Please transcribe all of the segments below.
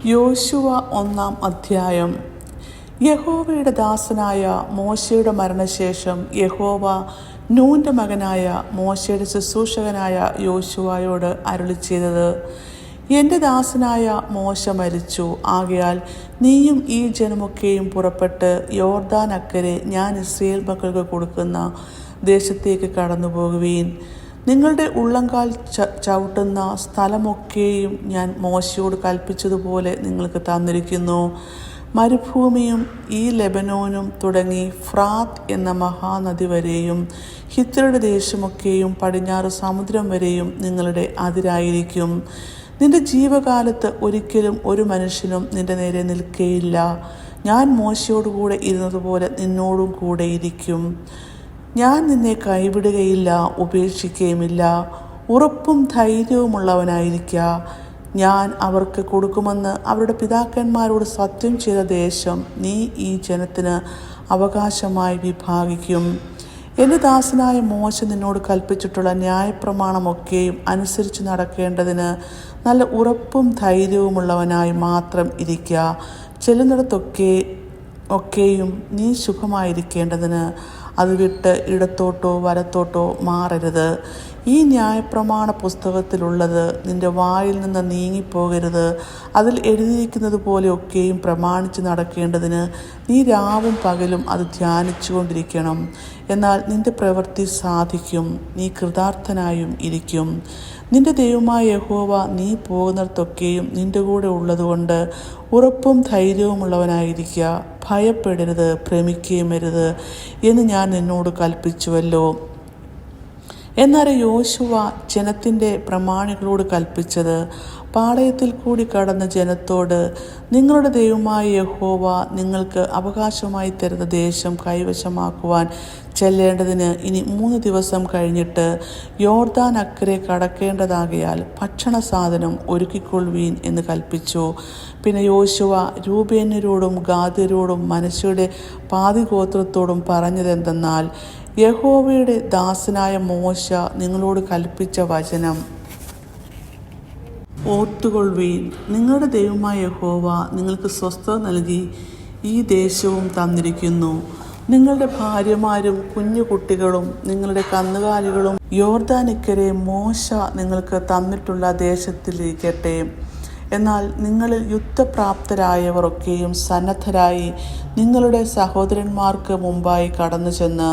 യോശുവ 1-ാം അധ്യായം. യഹോവയുടെ ദാസനായ മോശയുടെ മരണശേഷം യഹോവ നൂന്റെ മകനായ മോശയുടെ ശുശ്രൂഷകനായ യോശുവയോട് അരുളിച്ചെയ്തത്: എൻ്റെ ദാസനായ മോശ മരിച്ചു. ആകയാൽ നീയും ഈ ജനമൊക്കെയും പുറപ്പെട്ട് യോർദാൻ അക്കരെ ഞാൻ ഇസ്രായേൽ മക്കൾക്ക് കൊടുക്കുന്ന ദേശത്തേക്ക് കടന്നു പോകുവീൻ. നിങ്ങളുടെ ഉള്ളങ്കാൽ ചവിട്ടുന്ന സ്ഥലമൊക്കെയും ഞാൻ മോശയോട് കൽപ്പിച്ചതുപോലെ നിങ്ങൾക്ക് തന്നിരിക്കുന്നു. മരുഭൂമിയും ഈ ലെബനോനും തുടങ്ങി ഫ്രാത്ത് എന്ന മഹാനദി വരെയും ഹിത്യരുടെ ദേശമൊക്കെയും പടിഞ്ഞാറ് സമുദ്രം വരെയും നിങ്ങളുടെ അതിരായിരിക്കും. നിന്റെ ജീവകാലത്ത് ഒരിക്കലും ഒരു മനുഷ്യനും നിന്റെ നേരെ നിൽക്കുകയില്ല. ഞാൻ മോശയോടുകൂടെ ഇരുന്നതുപോലെ നിന്നോടും കൂടെ ഇരിക്കും. ഞാൻ നിന്നെ കൈവിടുകയില്ല, ഉപേക്ഷിക്കുകയുമില്ല. ഉറപ്പും ധൈര്യവുമുള്ളവനായിരിക്കുക. ഞാൻ അവർക്ക് കൊടുക്കുമെന്ന് അവരുടെ പിതാക്കന്മാരോട് സത്യം ചെയ്ത ദേശം നീ ഈ ജനത്തിന് അവകാശമായി വിഭാഗിക്കും. എൻ്റെ ദാസനായ മോശ നിന്നോട് കൽപ്പിച്ചിട്ടുള്ള ന്യായപ്രമാണമൊക്കെയും അനുസരിച്ച് നടക്കേണ്ടതിന് നല്ല ഉറപ്പും ധൈര്യവുമുള്ളവനായി മാത്രം ഇരിക്കുക. ചെല്ലുന്നിടത്തൊക്കെയും നീ ശുഭമായിരിക്കേണ്ടതിന് അത് വിട്ട് ഇടത്തോട്ടോ വലത്തോട്ടോ മാറരുത്. ഈ ന്യായപ്രമാണ പുസ്തകത്തിലുള്ളത് നിന്റെ വായിൽ നിന്ന് നീങ്ങിപ്പോകരുത്. അതിൽ എഴുതിയിരിക്കുന്നത് പോലെയൊക്കെയും പ്രമാണിച്ച് നടക്കേണ്ടതിന് നീ രാവും പകലും അത് ധ്യാനിച്ചു കൊണ്ടിരിക്കണം. എന്നാൽ നിന്റെ പ്രവൃത്തി സാധിക്കും, നീ കൃതാർത്ഥനായും ഇരിക്കും. നിന്റെ ദൈവമായ യഹോവ നീ പോകുന്നിടത്തൊക്കെയും നിന്റെ കൂടെ ഉള്ളതുകൊണ്ട് ഉറപ്പും ധൈര്യവുമുള്ളവനായിരിക്കുക. ഭയപ്പെടരുത്, ഭ്രമിക്കുകയും അരുത് എന്ന് ഞാൻ നിന്നോട് കൽപ്പിച്ചുവല്ലോ. എന്നാലും യോശുവ ജനത്തിൻ്റെ പ്രമാണികളോട് കൽപ്പിച്ചത്: പാളയത്തിൽ കൂടി കടന്ന ജനത്തോട്, നിങ്ങളുടെ ദൈവമായ യഹോവ നിങ്ങൾക്ക് അവകാശമായി തരുന്ന ദേശം കൈവശമാക്കുവാൻ ചെല്ലേണ്ടതിന് ഇനി 3 ദിവസം കഴിഞ്ഞിട്ട് യോർദാൻ അക്കരെ കടക്കേണ്ടതാകയാൽ ഭക്ഷണ സാധനം ഒരുക്കിക്കൊള്ളുവീൻ എന്ന് കൽപ്പിച്ചു. പിന്നെ യോശുവ രൂബേന്യരോടും ഗാദ്യരോടും മനശ്ശെയുടെ പാതിഗോത്രത്തോടും പറഞ്ഞതെന്തെന്നാൽ: യഹോവയുടെ ദാസനായ മോശ നിങ്ങളോട് കൽപ്പിച്ച വചനം ഓർത്തുകൊള്ളുവീൻ. നിങ്ങളുടെ ദൈവമായ യഹോവ നിങ്ങൾക്ക് സ്വസ്ഥത നൽകി ഈ ദേശവും തന്നിരിക്കുന്നു. നിങ്ങളുടെ ഭാര്യമാരും കുഞ്ഞു കുട്ടികളും നിങ്ങളുടെ കന്നുകാലികളും യോർദാനിക്കരെ മോശ നിങ്ങൾക്ക് തന്നിട്ടുള്ള ദേശത്തിലിരിക്കട്ടെ. എന്നാൽ നിങ്ങളിൽ യുദ്ധപ്രാപ്തരായവർ ഒക്കെയും സന്നദ്ധരായി നിങ്ങളുടെ സഹോദരന്മാർക്ക് മുമ്പായി കടന്നു ചെന്ന്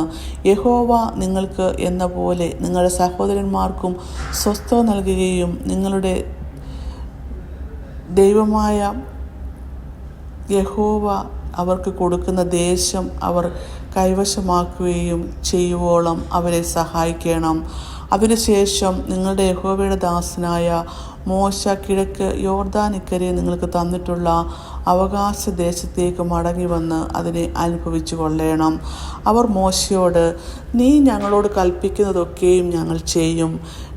യഹോവ നിങ്ങൾക്ക് എന്ന പോലെ നിങ്ങളുടെ സഹോദരന്മാർക്കും സ്വസ്ഥത നൽകുകയും നിങ്ങളുടെ ദൈവമായ യഹോവ അവർക്ക് കൊടുക്കുന്ന ദേശം അവർ കൈവശമാക്കുകയും ചെയ്യുവോളം അവരെ സഹായിക്കണം. അതിനുശേഷം നിങ്ങളുടെ യഹോവയുടെ ദാസനായ മോശ കിഴക്ക് യോർദാനിക്കരെ നിങ്ങൾക്ക് തന്നിട്ടുള്ള അവകാശ ദേശത്തേക്ക് മടങ്ങി വന്ന് അതിനെ അനുഭവിച്ചു കൊള്ളണം. അവർ മോശയോട്: നീ ഞങ്ങളോട് കൽപ്പിക്കുന്നതൊക്കെയും ഞങ്ങൾ ചെയ്യും,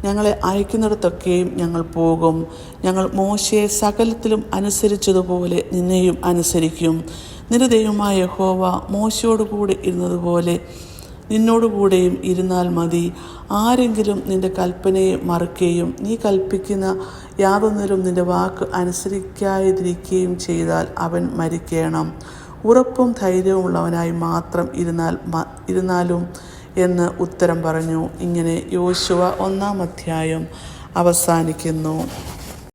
ഞങ്ങളെ അയക്കുന്നിടത്തൊക്കെയും ഞങ്ങൾ പോകും. ഞങ്ങൾ മോശയെ സകലത്തിലും അനുസരിച്ചതുപോലെ നിന്നെയും അനുസരിക്കും. നിന്റെ ദൈവമായ യഹോവ മോശയോടുകൂടെ ഇരുന്നതുപോലെ നിന്നോടുകൂടെയും ഇരുന്നാൽ മതി. ആരെങ്കിലും നിന്റെ കൽപ്പനയെ മറുക്കുകയും നീ കൽപ്പിക്കുന്ന യാതൊന്നിലും നിന്റെ വാക്ക് അനുസരിക്കാതിരിക്കുകയും ചെയ്താൽ അവൻ മരിക്കണം. ഉറപ്പും ധൈര്യവുമുള്ളവനായി മാത്രം ഇരുന്നാലും എന്ന് ഉത്തരം പറഞ്ഞു. ഇങ്ങനെ യോശുവ 1-ാം അധ്യായം അവസാനിക്കുന്നു.